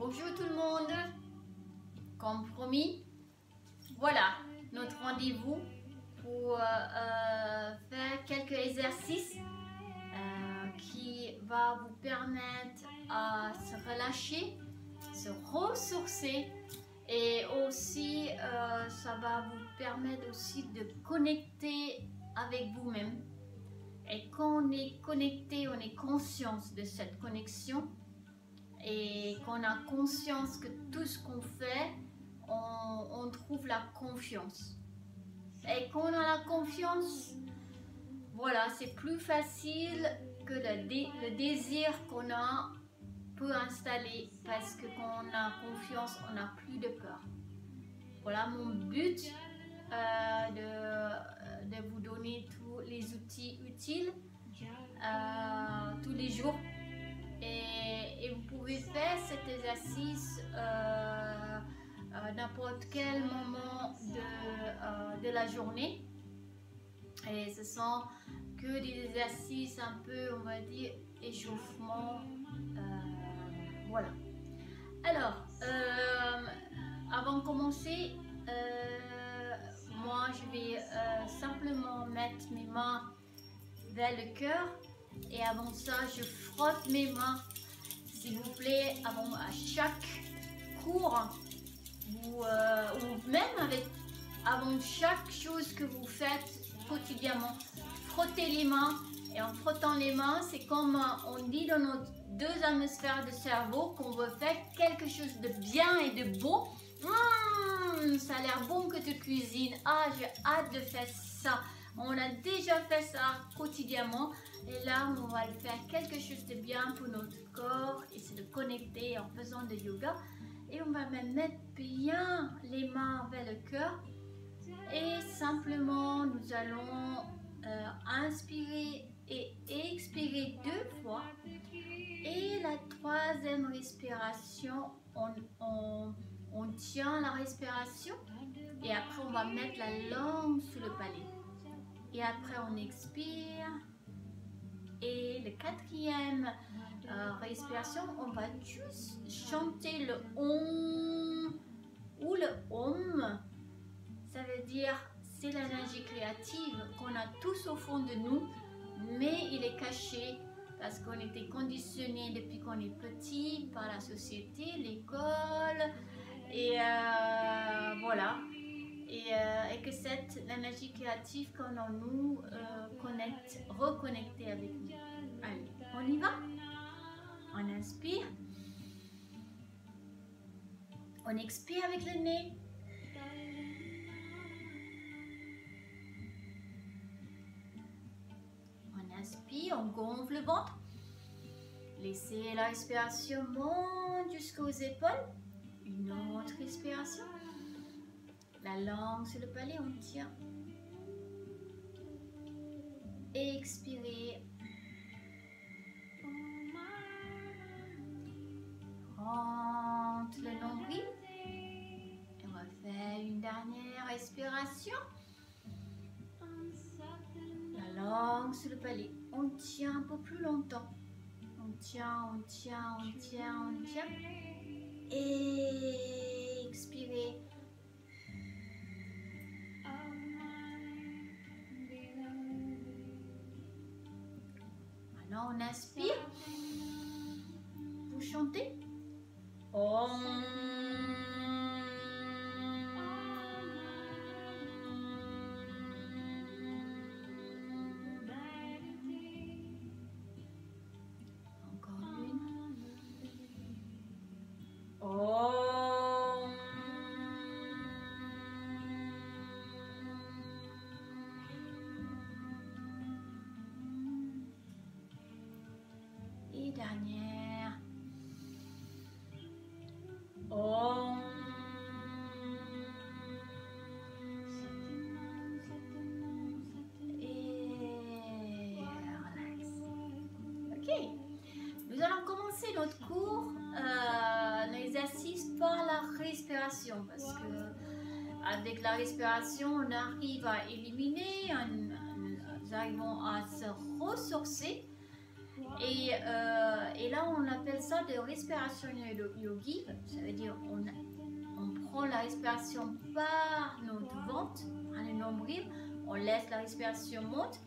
Bonjour tout le monde, comme promis, voilà notre rendez-vous pour faire quelques exercices qui va vous permettre à se relâcher, se ressourcer et aussi ça va vous permettre aussi de connecter avec vous-même. Et quand on est connecté, on est conscient de cette connexion et qu'on a conscience que tout ce qu'on fait, on trouve la confiance. Et quand on a la confiance, voilà, c'est plus facile que le désir qu'on a peut installer, parce que quand on a confiance, on n'a plus de peur. Voilà mon but, de vous donner tous les outils utiles tous les jours. Et vous pouvez faire cet exercice n'importe quel moment de la journée. Et ce sont que des exercices un peu, on va dire, échauffement. Voilà. Alors, avant de commencer, moi je vais simplement mettre mes mains vers le cœur. Et avant ça, je frotte mes mains, s'il vous plaît, à chaque cours, ou même avant chaque chose que vous faites quotidiennement. Frottez les mains, et en frottant les mains, c'est comme on dit dans nos deux hémisphères de cerveau qu'on veut faire quelque chose de bien et de beau. Ça a l'air bon que tu cuisines. Ah, j'ai hâte de faire ça. On a déjà fait ça quotidiennement et là on va faire quelque chose de bien pour notre corps, et c'est de connecter en faisant de yoga. Et on va même mettre bien les mains vers le cœur et simplement nous allons inspirer et expirer 2 fois, et la troisième respiration on tient la respiration et après on va mettre la langue sur le palais. Et après on expire, et le quatrième respiration, on va juste chanter le OM ou le OM. Ça veut dire c'est l'énergie créative qu'on a tous au fond de nous, mais il est caché parce qu'on était conditionné depuis qu'on est petit par la société, l'école, et voilà. Et que cette énergie créative qu'on a en nous reconnecter avec nous. Allez, on y va. On inspire. On expire avec le nez. On inspire, on gonfle le ventre. Laissez la respiration monter jusqu'aux épaules. Une autre respiration. La langue sur le palais, on tient. Expirez. Rentre le nombril. Et on va faire une dernière respiration. La langue sur le palais. On tient un peu plus longtemps. On tient, on tient, on tient, on tient. Et expirez. Maintenant, on inspire. Vous chantez. Om. Encore une. Om. Et dernière. Om. Et relax. Ok. Nous allons commencer notre cours, l'exercice par la respiration, parce que avec la respiration, on arrive à éliminer, nous arrivons à se ressourcer. Et là, on appelle ça de respiration yogique. Ça veut dire on prend la respiration par notre ventre, par le nombril, on laisse la respiration monter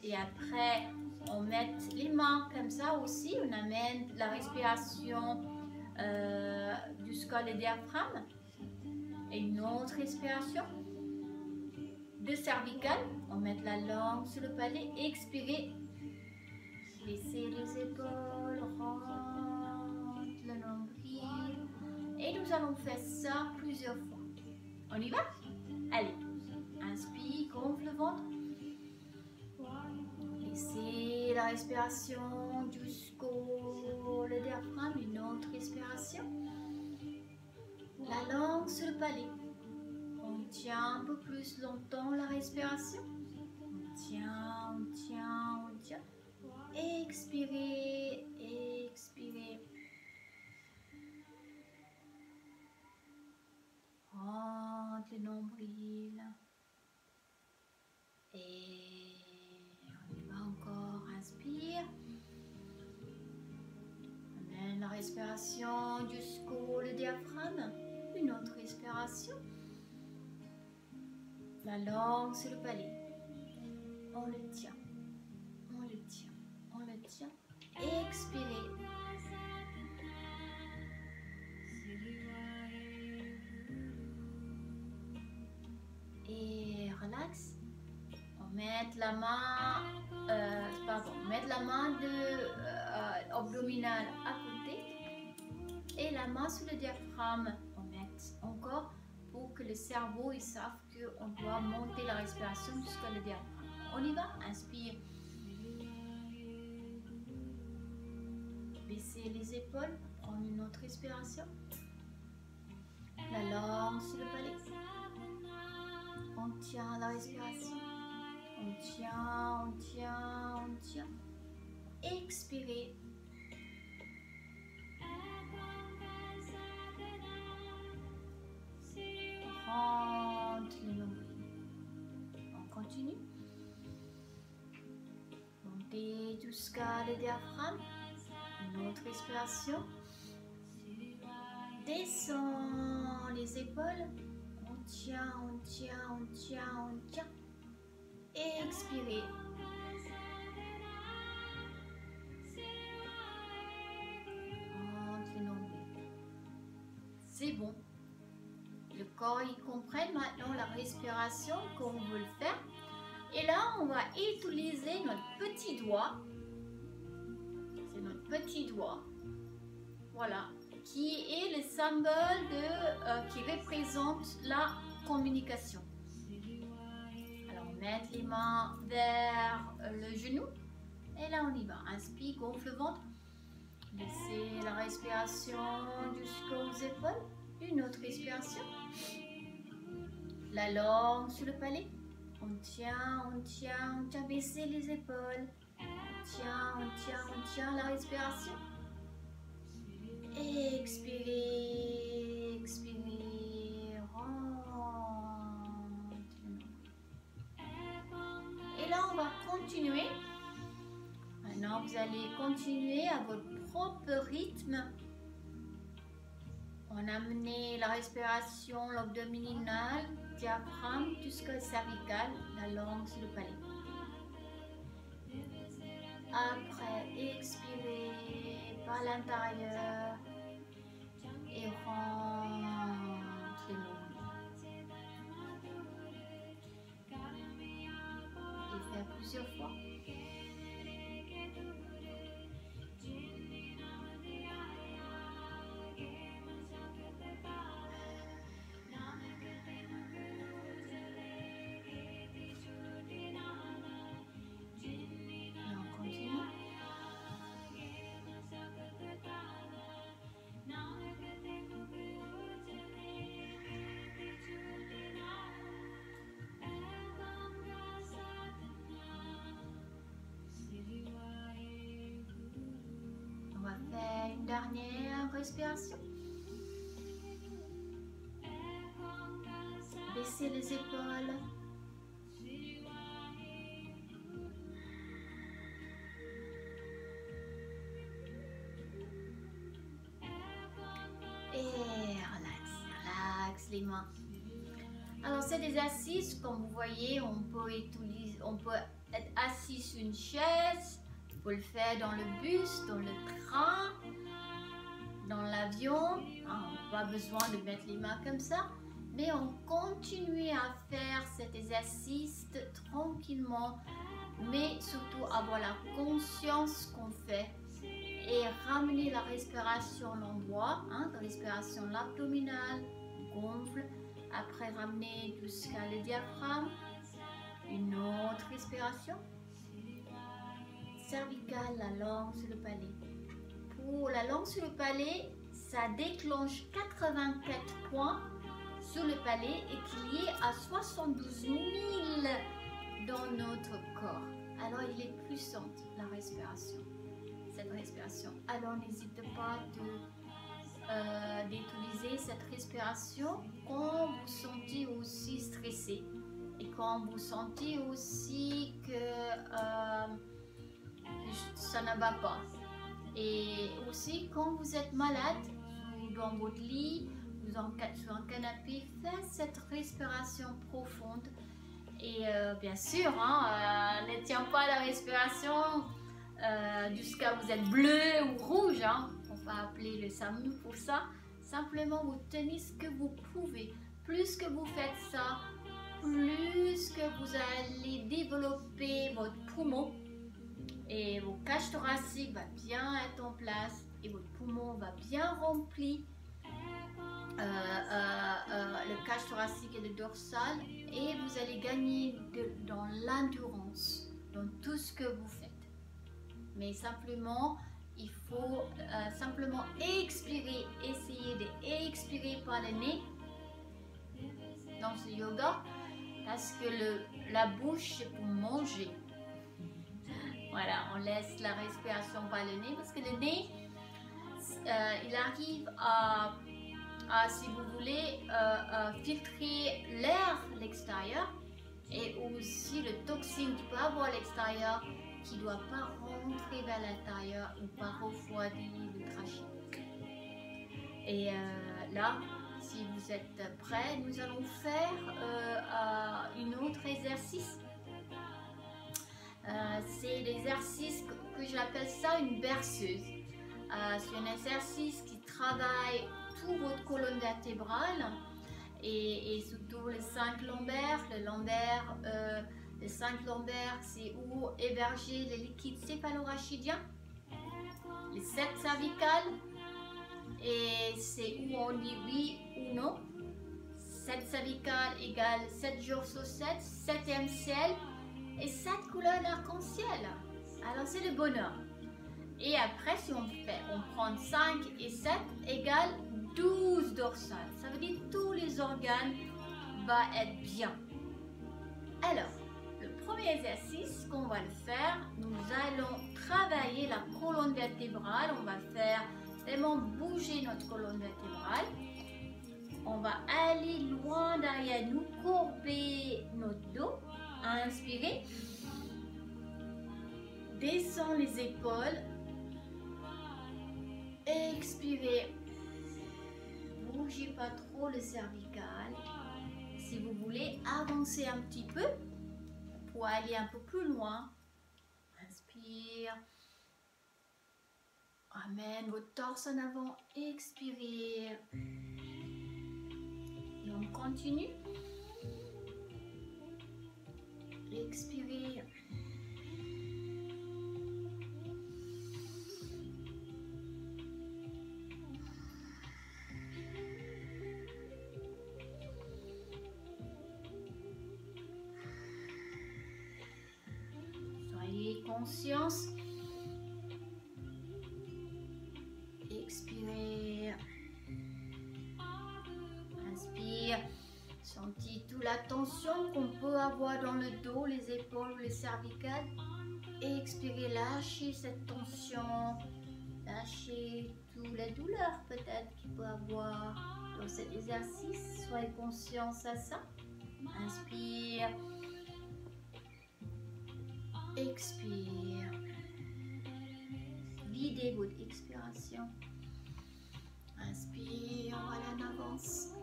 et après on met les mains comme ça aussi, on amène la respiration jusqu'à le diaphragme et une autre respiration de cervicale, on met la langue sur le palais, expirer, baisser les épaules, rentre le nombril et nous allons faire ça plusieurs fois. On y va? Allez, inspire, gonfle le ventre. Laissez la respiration jusqu'au diaphragme, une autre respiration. La langue sur le palais. On tient un peu plus longtemps la respiration. On tient, on tient, on tient. Expirez, expirez. Rentre le nombril. Et on y va encore. Inspire. Amène la respiration jusqu'au diaphragme. Une autre respiration. La langue sur le palais. On le tient. On le tient. On le tient. Expirez. Et relax. On met la main, mettre la main abdominale à côté et la main sur le diaphragme. On met encore pour que le cerveau il sache qu'on doit monter la respiration jusqu'à le diaphragme. On y va. Inspire. Baissez les épaules. Prendre une autre respiration. La langue sur le palais. On tient la respiration. On tient, on tient, on tient. Expirez. Rentre le nombril. On continue. Montez jusqu'à le diaphragme. Une autre respiration. Descend les épaules. On tient, on tient, on tient, on tient. Expirez. Rentre le nombril. C'est bon. Le corps il comprend maintenant la respiration qu'on veut le faire. Et là, on va utiliser notre petit doigt. C'est notre petit doigt. Voilà. Qui est le symbole qui représente la communication. Alors, on met les mains vers le genou. Et là, on y va. Inspire, gonfle le ventre. Laissez la respiration jusqu'aux épaules. Une autre respiration. La langue sur le palais. On tient, on tient, on tient. Baissez les épaules. On tient, on tient, on tient la respiration. Expirez, expirez, rentre. Et là, on va continuer. Maintenant, vous allez continuer à votre propre rythme. On a amené la respiration, l'abdominal, diaphragme jusqu'à cervical, la langue sur le palais. Après, expirez par l'intérieur et rentre le nombril. Et faire plusieurs fois. Dernière respiration. Baissez les épaules. baisse les mains. Alors cet exercice, comme vous voyez, on peut être assis sur une chaise, on peut le faire dans le bus, dans le train, dans l'avion. On n'a pas besoin de mettre les mains comme ça, mais on continue à faire cet exercice tranquillement, mais surtout avoir la conscience qu'on fait et ramener la respiration à l'endroit, la respiration abdominale, gonfle, après ramener jusqu'à le diaphragme, une autre respiration, cervicale, la langue sur le palais. Pour la langue sur le palais, ça déclenche 84 points sur le palais et qui est à 72 000 dans notre corps. Alors il est puissante la respiration, cette respiration. Alors n'hésitez pas d'utiliser cette respiration quand vous sentez aussi stressé et quand vous sentez aussi que ça ne va pas. Et aussi quand vous êtes malade dans votre lit, sur un canapé, faites cette respiration profonde. Et bien sûr, ne tiens pas la respiration jusqu'à vous êtes bleu ou rouge. On va appeler le SAMU pour ça. Simplement, vous tenez ce que vous pouvez. Plus que vous faites ça, plus que vous allez développer votre poumon et vos cages thoraciques va bien être en place et votre poumon va bien remplir le cage thoracique et le dorsal, et vous allez gagner dans l'endurance, dans tout ce que vous faites. Mais simplement, il faut simplement expirer, essayer d'expirer par le nez dans ce yoga, parce que la bouche c'est pour manger. Voilà, on laisse la respiration par le nez, parce que le nez, il arrive à si vous voulez, filtrer l'air à l'extérieur et aussi le toxine qui peut avoir à l'extérieur qui ne doit pas rentrer vers l'intérieur ou pas refroidir le trachée. Et là, si vous êtes prêts, nous allons faire un autre exercice. C'est l'exercice que j'appelle ça une berceuse. C'est un exercice qui travaille tout votre colonne vertébrale et surtout les 5 lombaires. Les 5 lombaires, c'est où héberger les liquides céphalorachidien. Les 7 cervicales, et c'est où on dit oui ou non. 7 cervicales égale 7 jours sur 7, 7e ciel et 7 couleurs d'arc-en-ciel. Alors c'est le bonheur. Et après, si on prend 5 et 7 égale 12 dorsales. Ça veut dire que tous les organes vont être bien. Alors, le premier exercice qu'on va le faire, nous allons travailler la colonne vertébrale. On va faire vraiment bouger notre colonne vertébrale. On va aller loin derrière nous, courber notre dos. Inspirez. Descends les épaules. Expirez. Bougez pas trop le cervical. Si vous voulez avancer un petit peu pour aller un peu plus loin, inspire. Amène votre torse en avant. Expirez. Et on continue. Expirez. Conscience. Expirez. Inspire. Sentez toute la tension qu'on peut avoir dans le dos, les épaules, les cervicales. Expirez. Lâchez cette tension. Lâchez toutes les douleurs peut-être qu'il peut avoir dans cet exercice. Soyez conscients à ça. Inspire. Expire. Videz votre expiration. Inspire, voilà, on avance.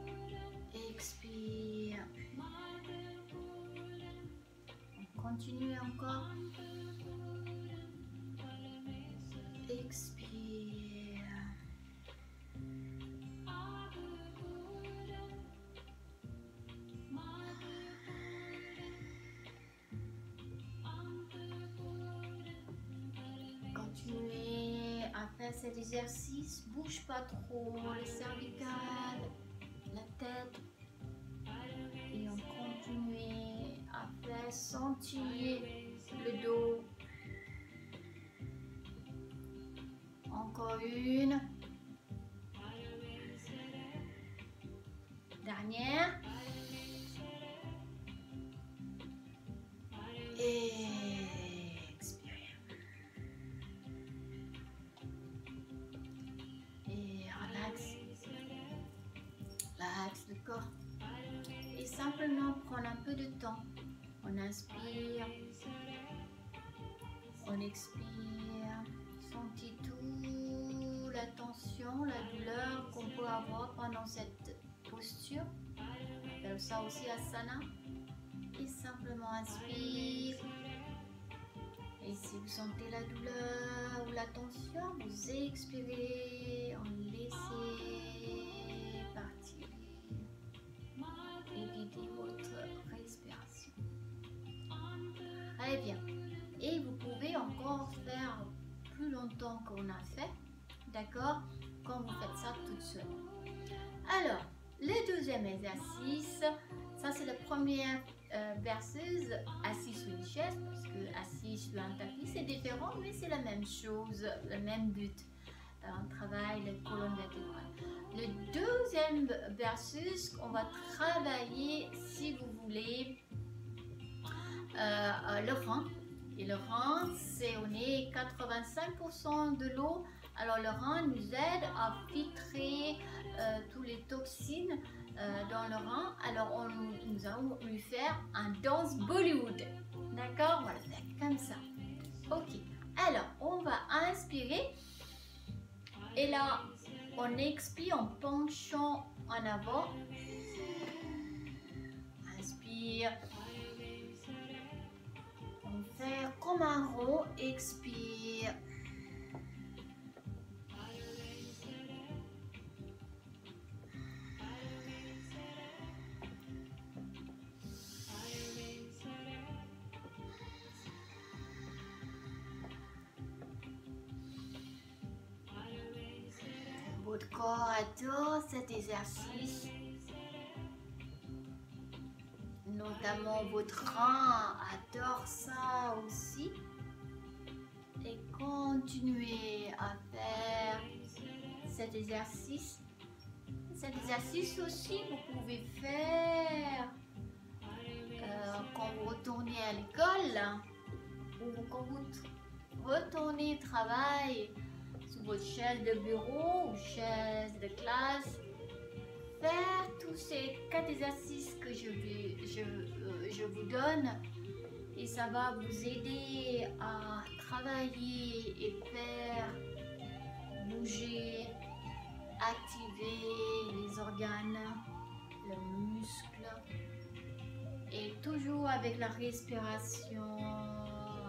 continuez encore. Expire. Continuez à faire cet exercice. Bouge pas trop le cervical, la tête. Et on continue à faire sentir le dos. Encore une. Dernière. Et expirez. Et relax. Relax le corps. Et simplement prendre un peu de temps. On inspire. On expire. Sentez tout la tension, la douleur qu'on peut avoir pendant cette posture. On appelle ça aussi asana. Et simplement inspire. Et si vous sentez la douleur ou la tension, vous expirez, en laissez partir. Et guidez votre respiration. Très bien. Et vous pouvez encore faire plus longtemps qu'on a fait, d'accord, quand vous faites ça toute seule. Alors, le deuxième exercice, ça c'est la première berceuse assise sur une chaise, parce que assise sur un tapis c'est différent, mais c'est la même chose, le même but. On travaille la colonne vertébrale. Le deuxième berceuse, on va travailler, si vous voulez, le rein. Et le rein, c'est on est 85% de l'eau. Alors le rein nous aide à filtrer toutes les toxines dans le rein. Alors nous allons lui faire un danse Bollywood. D'accord? On va le faire comme ça. Ok. Alors on va inspirer. Et là, on expire en penchant en avant. Inspire. On fait comme un rond. Expire. Votre corps adore cet exercice, notamment votre rein adore ça aussi. Et continuez à faire cet exercice. Cet exercice aussi, vous pouvez faire quand vous retournez à l'école ou quand vous retournez au travail. Votre chaise de bureau ou chaise de classe, faire tous ces 4 exercices que je vous donne et ça va vous aider à travailler et faire bouger, activer les organes, le muscle et toujours avec la respiration.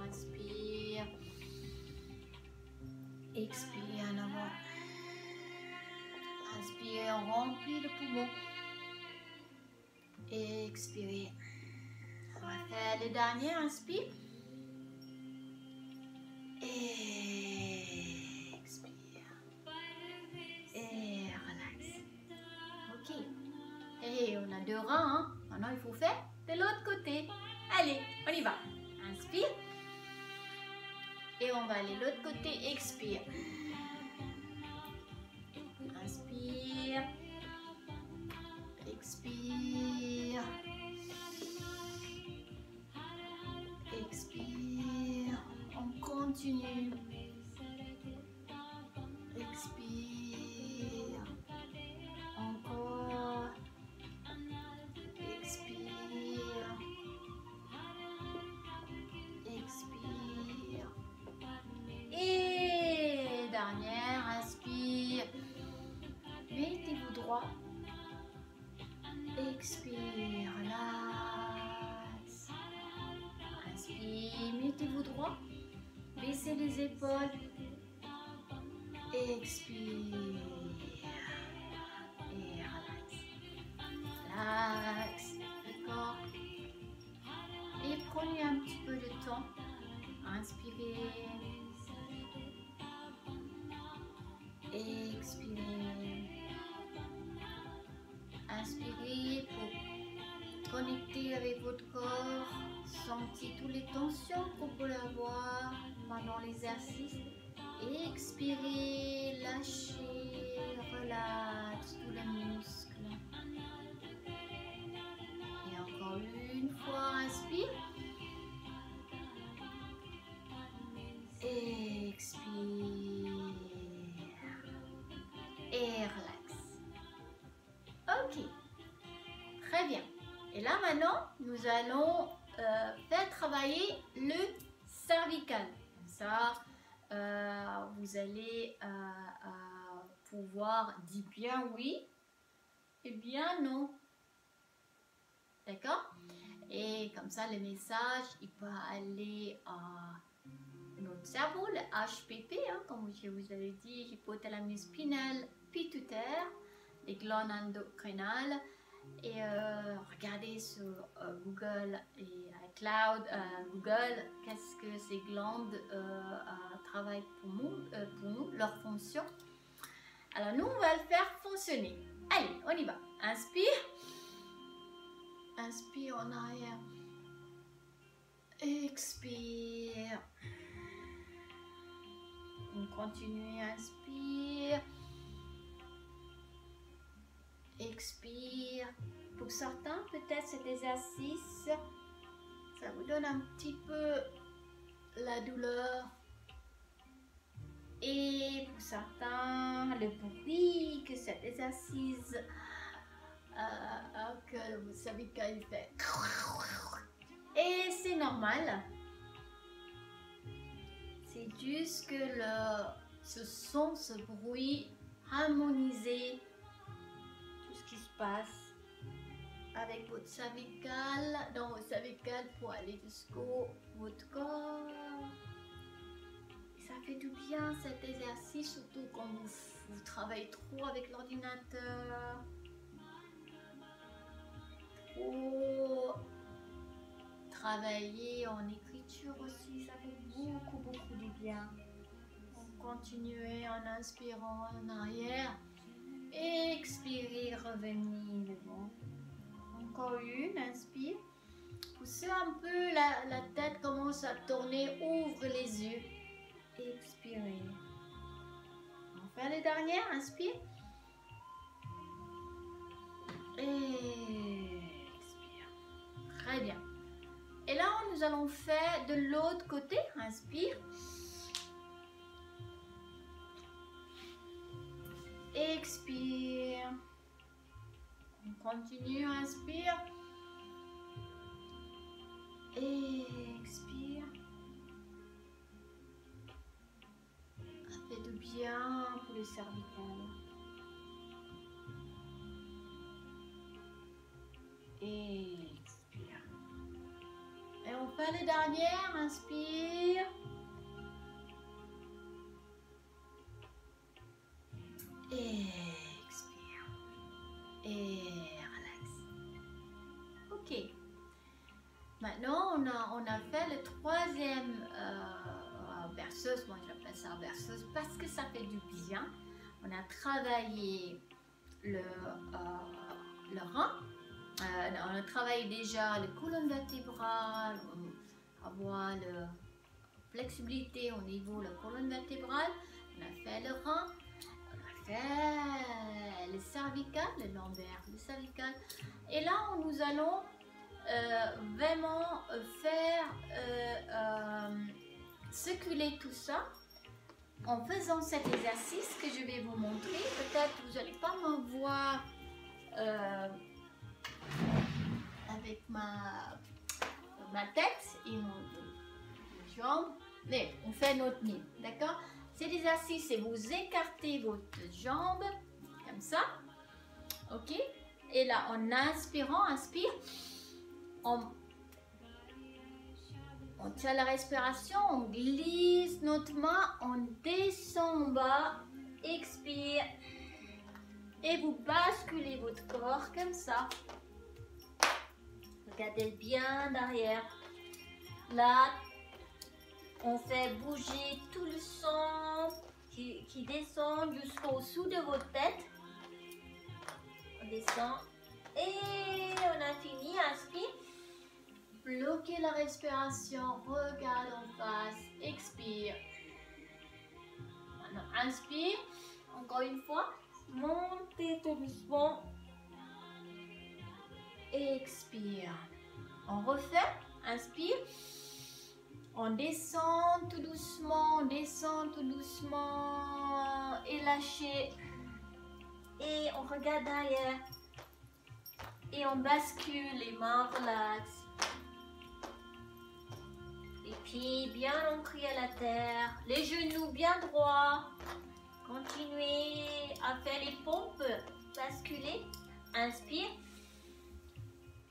Inspire. Expire en avant. Inspirez, on remplit le poumon. Expirez. On va faire le dernier. Inspire. Expire. Et relax. Ok. Et on a 2 reins. Hein? Maintenant, il faut faire de l'autre côté. Allez, on y va. Inspire. Et on va aller de l'autre côté, expire. Inspire. Expire. Expire. On continue. Expire. Encore. Expire. Expire. Et dernière, inspire. Mettez-vous droit. Expire, relax. Inspire. relaxez les épaules. Expire. Et relax. Relax le corps. Et prenez un petit peu de temps. Inspirez. Expirez. Inspirez pour connecter avec votre corps. Sentez toutes les tensions qu'on peut avoir pendant l'exercice. Expirez, lâchez, relax tous les muscles. Et encore une fois, inspire. Expire. Et relax. Ok. Très bien. Et là maintenant, nous allons faire travailler le cervical. Comme ça, vous allez pouvoir dire bien oui et bien non. D'accord? Et comme ça, le message, il peut aller à notre cerveau, le HPP, hein, comme je vous avais dit, hypothalamus spinal pituitaire, les glandes endocrinales. Et regardez sur Google et iCloud, Google, qu'est-ce que ces glandes travaillent pour nous, leur fonction. Alors nous, on va le faire fonctionner. Allez, on y va. Inspire. Inspire en arrière. Expire. On continue, inspire. Expire. Pour certains, peut-être cet exercice, ça vous donne un petit peu la douleur. Et pour certains, le bruit que cet exercice, que vous savez qu'il fait. Et c'est normal. C'est juste que ce son, ce bruit harmonisé, tout ce qui se passe avec votre cervical, dans votre cervical pour aller jusqu'au votre corps. Et ça fait du bien cet exercice, surtout quand vous travaillez trop avec l'ordinateur. Trop travailler en écriture aussi, ça fait beaucoup du bien. On continue en inspirant en arrière. Expirez, revenez devant. Encore une, inspire. Poussez un peu, la tête commence à tourner, ouvre les yeux. Expirez. On fait les dernières, inspire. Et expire. Très bien. Et là, nous allons faire de l'autre côté. Inspire. Expire. On continue, inspire. Expire. Ça fait du bien pour le cervical. Expire. Et on fait les dernières, inspire. Expire. Et relax. Ok. Maintenant, on a fait le troisième berceuse. Moi, j'appelle ça berceuse parce que ça fait du bien. On a travaillé le rein. On a travaillé déjà le colonne vertébrale. Avoir la flexibilité au niveau de la colonne vertébrale. On a fait le rein. Le cervical, le lombaire, le cervical. Et là, nous allons vraiment faire circuler tout ça en faisant cet exercice que je vais vous montrer. Peut-être vous n'allez pas me voir avec ma tête et mes jambes, mais on fait notre mime, d'accord? Cet exercice, c'est vous écartez votre jambe, comme ça, ok? Et là, en inspirant, inspire, On tient la respiration, on glisse notre main, on descend en bas, expire. Et vous basculez votre corps comme ça. Regardez bien derrière. Là, on fait bouger tout le sang qui descend jusqu'au dessous de votre tête. On descend. Et on a fini. Inspire. Bloquez la respiration. Regarde en face. Expire. Maintenant, inspire. Encore une fois. Montez tout doucement. Expire. On refait. Inspire. On descend tout doucement. On descend tout doucement. Et lâchez. Et on regarde derrière. Et on bascule. Les mains relaxent. Les pieds bien ancrés à la terre. Les genoux bien droits. Continuez à faire les pompes. Basculez. Inspire.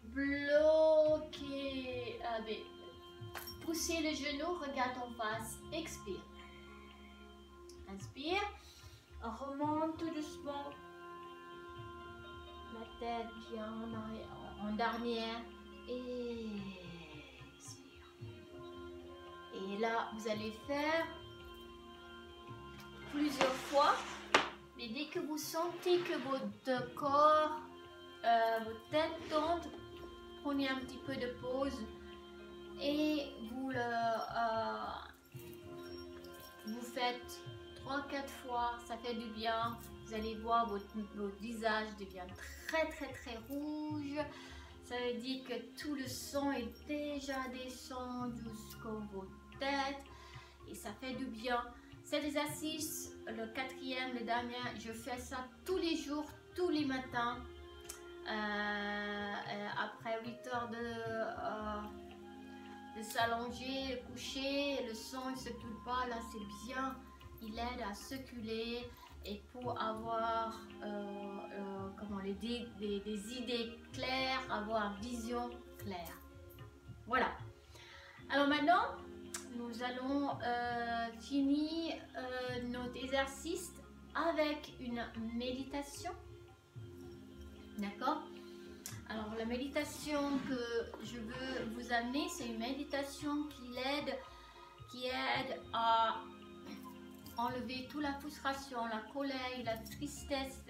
Bloquez. Poussez le genou. Regarde en face. Expire. Inspire. Remonte tout doucement. La tête bien en dernière. Expire. Et là, vous allez faire plusieurs fois. Mais dès que vous sentez que votre corps, votre tête tente, prenez un petit peu de pause et vous faites 3-4 fois. Ça fait du bien. Vous allez voir votre visage devient très rouge. Ça veut dire que tout le sang est déjà descendu jusqu'au votre tête et ça fait du bien. Cet exercice, le quatrième, le dernier, je fais ça tous les jours, tous les matins. Après 8 heures de s'allonger, de coucher, le sang ne circule pas, là c'est bien. Il aide à circuler et pour avoir des idées claires, avoir une vision claire. Voilà. Alors maintenant, nous allons finir notre exercice avec une méditation. D'accord? Alors la méditation que je veux vous amener, c'est une méditation qui aide à enlever toute la frustration, la colère, la tristesse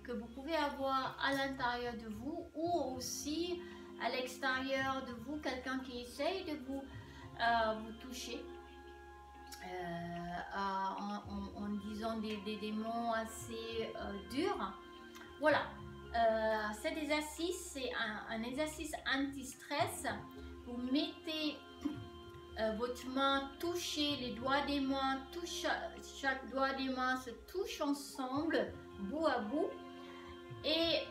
que vous pouvez avoir à l'intérieur de vous ou aussi à l'extérieur de vous, quelqu'un qui essaye de vous toucher en disant des mots assez durs. Voilà, cet exercice, c'est un exercice anti-stress. Vous mettez votre main, touchez les doigts des mains, chaque doigt des mains se touche ensemble, bout à bout. Et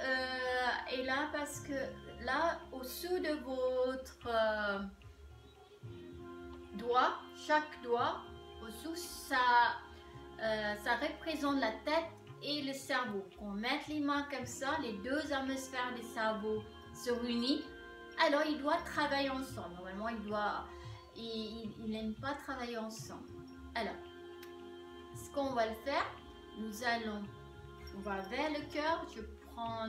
là, parce que là, au-dessous de votre doigt, chaque doigt, au-dessous, ça représente la tête et le cerveau. On met les mains comme ça, les deux hémisphères du cerveau se réunissent. Alors, ils doivent travailler ensemble. Normalement, ils n'aiment pas travailler ensemble. Alors, ce qu'on va le faire, on va vers le cœur. Je prends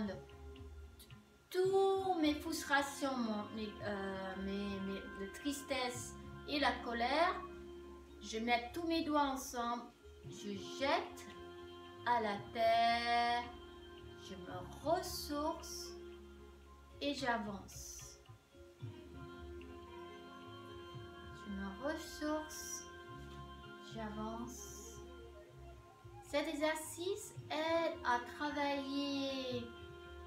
toutes mes frustrations, mes tristesse et la colère. Je mets tous mes doigts ensemble. Je jette à la terre. Je me ressource et j'avance. Je me ressource, j'avance. Cet exercice aide à travailler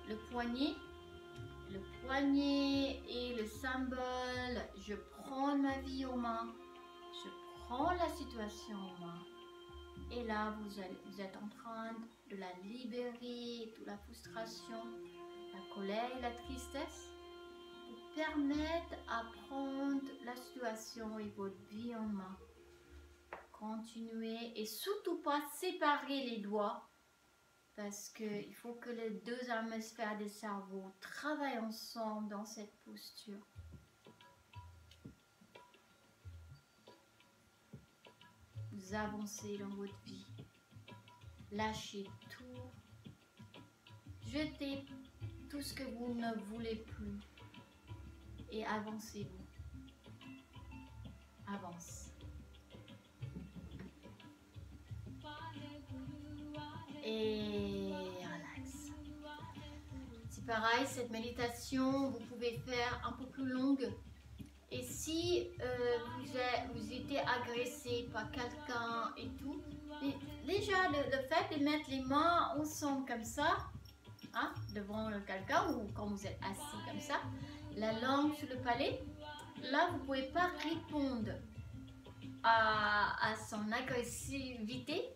le poignet est le symbole. Je prends ma vie en main, je prends la situation en main. Et là, vous êtes en train de la libérer, toute la frustration, la colère et la tristesse. Vous permettre à prendre la situation et votre vie en main. Continuez et surtout pas séparer les doigts parce qu'il faut que les deux hémisphères du cerveau travaillent ensemble dans cette posture. vous avancez dans votre vie. Lâchez tout. Jetez tout ce que vous ne voulez plus. Et avancez-vous. Avance. Et relax. C'est pareil, cette méditation, vous pouvez faire un peu plus longue. Et si vous étiez agressé par quelqu'un et tout, déjà le fait de mettre les mains ensemble comme ça, hein, devant quelqu'un ou quand vous êtes assis comme ça, la langue sur le palais, là vous ne pouvez pas répondre à son agressivité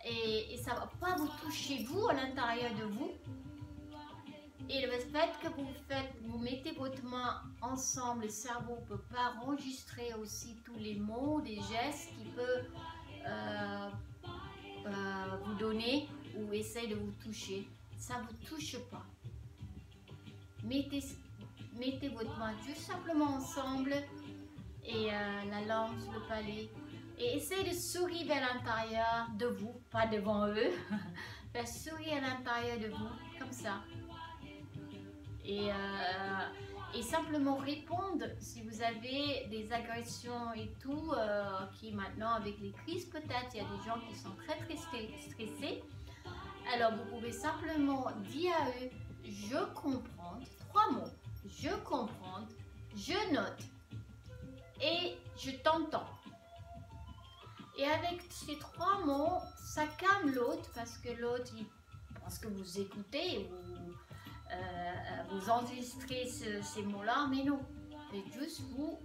et ça ne va pas vous toucher vous à l'intérieur de vous. Et le fait que vous mettez votre main ensemble, le cerveau ne peut pas enregistrer aussi tous les mots, les gestes qu'il peut vous donner ou essayer de vous toucher. Ça ne vous touche pas. Mettez votre main juste simplement ensemble et la langue sur le palais. Et essayez de sourire vers l'intérieur de vous, pas devant eux. Faire sourire à l'intérieur de vous, comme ça. Et simplement répondre si vous avez des agressions et tout, qui maintenant avec les crises peut-être, il y a des gens qui sont très stressés. Alors vous pouvez simplement dire à eux, je comprends, 3 mots, je comprends, je note et je t'entends. Et avec ces 3 mots, ça calme l'autre parce que l'autre, il pense que vous écoutez ou vous enregistrez ces mots-là, mais non. C'est juste vous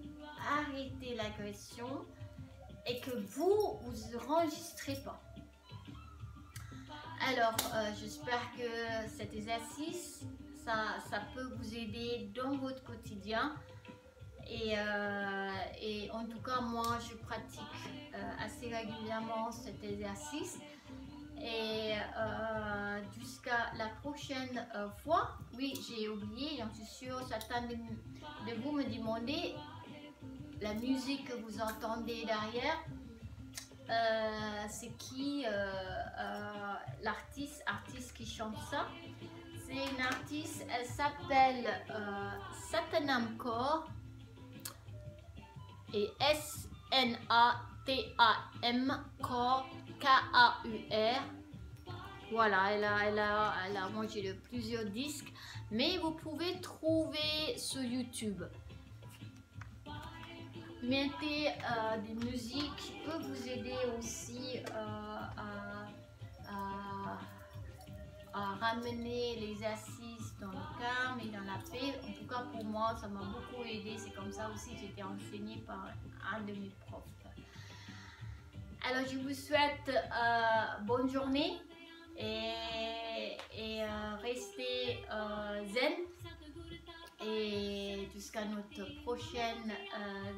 arrêtez l'agression et que vous enregistrez pas. Alors, j'espère que cet exercice, ça peut vous aider dans votre quotidien. Et en tout cas, moi, je pratique assez régulièrement cet exercice. Et jusqu'à la prochaine fois, oui, j'ai oublié, j'en suis sûre, certains de vous me demandez la musique que vous entendez derrière. C'est qui l'artiste qui chante ça? C'est une artiste, elle s'appelle Satanam Kaur et S-N-A-T-A-M Kaur, K-A-U-R. Voilà, elle a mangé de plusieurs disques, mais vous pouvez trouver sur YouTube. Mettez des musiques qui peuvent vous aider aussi à ramener l'exercice dans le calme et dans la paix. En tout cas pour moi, ça m'a beaucoup aidé. C'est comme ça aussi que j'ai été enseignée par un de mes profs. Alors je vous souhaite bonne journée et restez zen. Et jusqu'à notre prochaine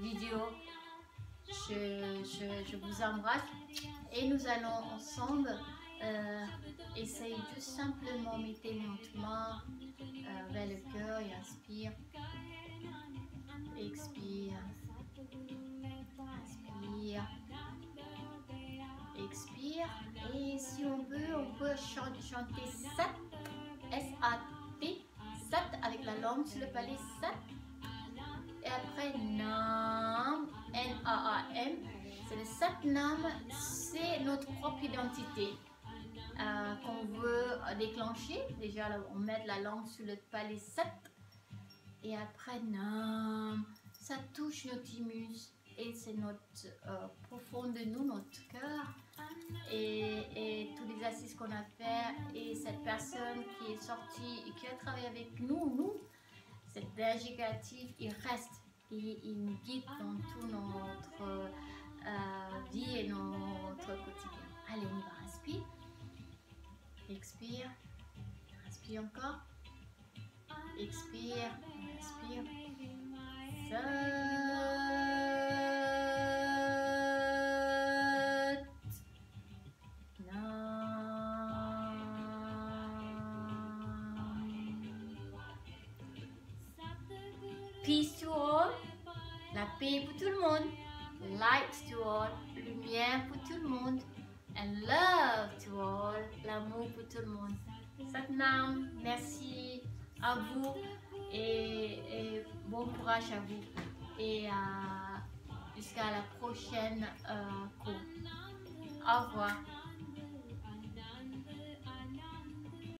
vidéo, je vous embrasse et nous allons ensemble essayer juste simplement mettre notre main vers le cœur et inspire, expire, inspire, expire. Et si on peut chanter Sat, S-A-T, Sat avec la langue sur le palais, Sat. Et après Nam, N-A-A-M, c'est le Satnam, c'est notre propre identité qu'on veut déclencher. Déjà, on met la langue sur le palais Sat. Et après Nam, ça touche notre thymus et c'est notre profond de nous, notre cœur. Et tous les exercices qu'on a fait et cette personne qui est sortie et qui a travaillé avec nous, cette énergie créative, il reste et il nous guide dans toute notre vie et notre quotidien. Allez, on y va, inspire, expire, inspire encore, expire, inspire, Peace to all, la paix pour tout le monde. light to all, lumière pour tout le monde, and love to all, l'amour pour tout le monde. Satnam, merci à vous et bon courage à vous et jusqu'à la prochaine cours. Au revoir.